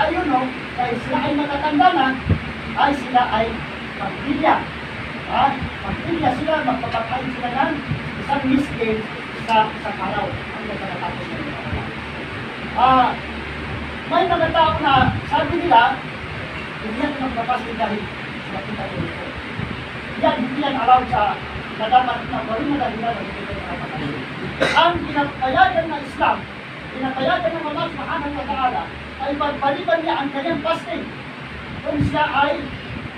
nag-aayuno, dahil sila ay matatanda na, ay sila ay magpilya. Magpilya sila, magpapakain sila ng isang miskin sa isang araw. Hanggang sa natapos na nila. May mga tao na sabi nila, hindi yan magpapasok dahil sila kita dito. Hindi yan allowed sa nadapat na gawin na dahilan ng hindi yan magpapasok. Ang pinapayagan ng Islam, pinapayagan ng Allah Subhanahu wa Ta'ala, ay pagbaliban niya ang kanyang fasting kung siya ay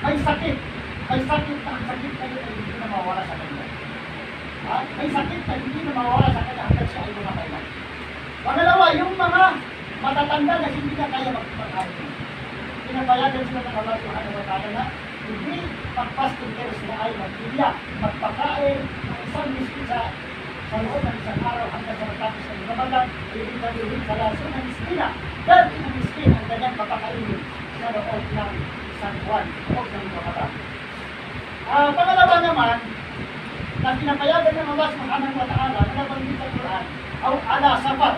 may sakit na ang sakit na yun ay hindi na mawala sa kanya. May sakit na hindi na mawala sa kanya hanggang siya ay lumakailan. Pangalawa, yung mga matatanda na hindi na kaya magpapakain. Pinapayagan sila ng Allah Subhanahu wa Ta'ala na hindi pag-fasting pero sila ay magpilya, magpakain ng isang miskin sa loob ng isang araw hanggang sa matapos ng Ramadan, ibig sabihin sa laso ng miskina. Dahil ng miskin ang kanyang papakainin sa loob ng isang buwan, loob ng Ramadan. Pangalawa naman, na pinapayagan ng Allah Subhanahu wa Ta'ala na nabanggit sa Quran, o ala safar,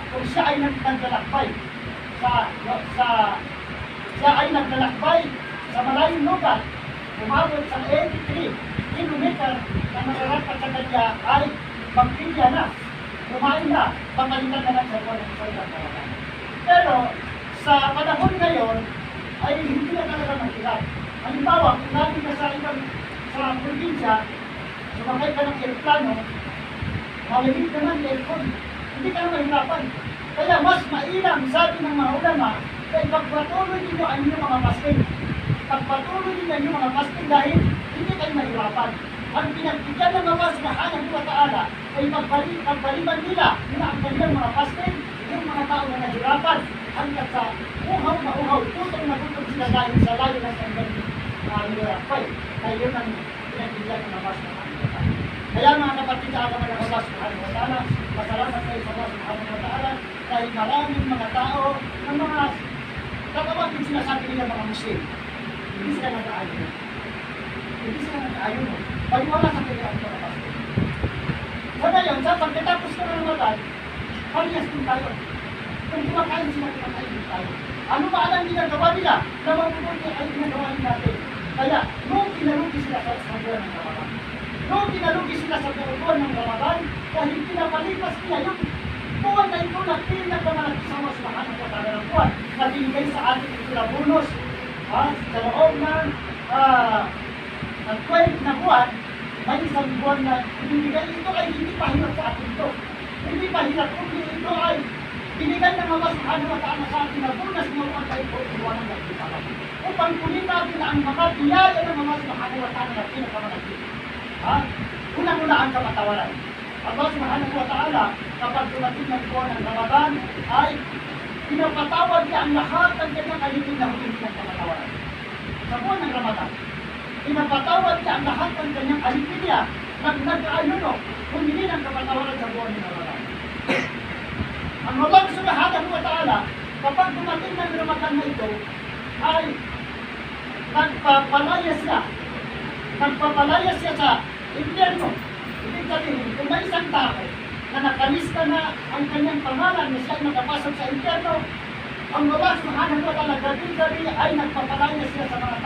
kung siya ay naglalakbay siya ay naglalakbay sa malayong lugar, umabot sa 83 kilometer na mararapat sa kanya ay magpilya na, kumain na, pangalitan na lang sa buwan ng isang Ramadan. Pero sa panahon ngayon ay hindi na talaga mahirap. Halimbawa, kung natin ka sa probinsya, sumakay ka ng aeroplano, malamig naman ng aircon, hindi ka na mahirapan. Kaya mas mainam, sabi ng mga ulama, kaya pagpatuloy ninyo ang inyong mga fasting. Pagpatuloy ninyo ang inyong mga fasting dahil hindi kayo mahirapan. Ang pinagbigyan ng Allah Subhanahu wa Ta'ala ay pagbaliban nila ang kanilang mga fasting, yung mga tao na nahirapan hanggang sa uhaw na uhaw, tutong na tutong sila dahil sa layo ng kanilang hirapay. Kaya yun ang pinagbigyan ng Allah Subhanahu wa Ta'ala. Kaya mga kapatid sa agaman ng Allah Subhanahu wa Ta'ala, masalamat kayo sa Allah Subhanahu wa Ta'ala dahil maraming mga tao ng mga katawag din sinasabi nila mga Muslim. Hindi sila nag-aayon. Hindi sila nag-aayon. Paliwala sa kanya ang mga pastor. Sa ngayon, sa pagkatapos ko ng Ramadan, parehas din tayo. Kung kumakain sila, kumakain din tayo. Ano ba alam ginagawa nila? Na mabubuti ay ginagawa nila natin. Kaya, nung kinalugi sila sa buwan ng Ramadan, nung kinalugi sila sa buwan ng Ramadan, dahil pinapalipas nila yung buwan na ito na pinagmamalaki sa Allah Subhanahu wa Ta'ala ng buwan na binigay sa atin ito na bonus sa loob ng 12 na buwan, may isang buwan na binigay. Ito ay hindi pahirap sa atin ito. Hindi pahirap kundi ito ay binigay ng Allah Subhanahu wa Ta'ala sa atin na bonus mo ang kayo po iwan ng nagpipala. Upang kunin natin ang mga biyaya ng Allah Subhanahu wa Ta'ala na pinakamalaki. Unang-una ang kapatawaran. Allah Subhanahu wa Ta'ala kapag dumating ng buwan ng Ramadan ay pinapatawad niya ang lahat ng kanyang alipin na humingi ng kapatawaran. Sa buwan ng Ramadan, pinapatawad niya ang lahat ng kanyang alipin niya na nag-aayuno humingi ng kapatawaran sa buwan ng Ramadan. Ang Allah Subhanahu wa Ta'ala kapag dumating ng Ramadan na ito ay nagpapalaya siya sa impyerno. Ibig sabihin, kung may isang tao na nakalista na ang kanyang pangalan na siya ay makapasok sa impyerno, ang Allah Subhanahu wa Ta'ala gabi-gabi ay nagpapalaya siya sa mga tao.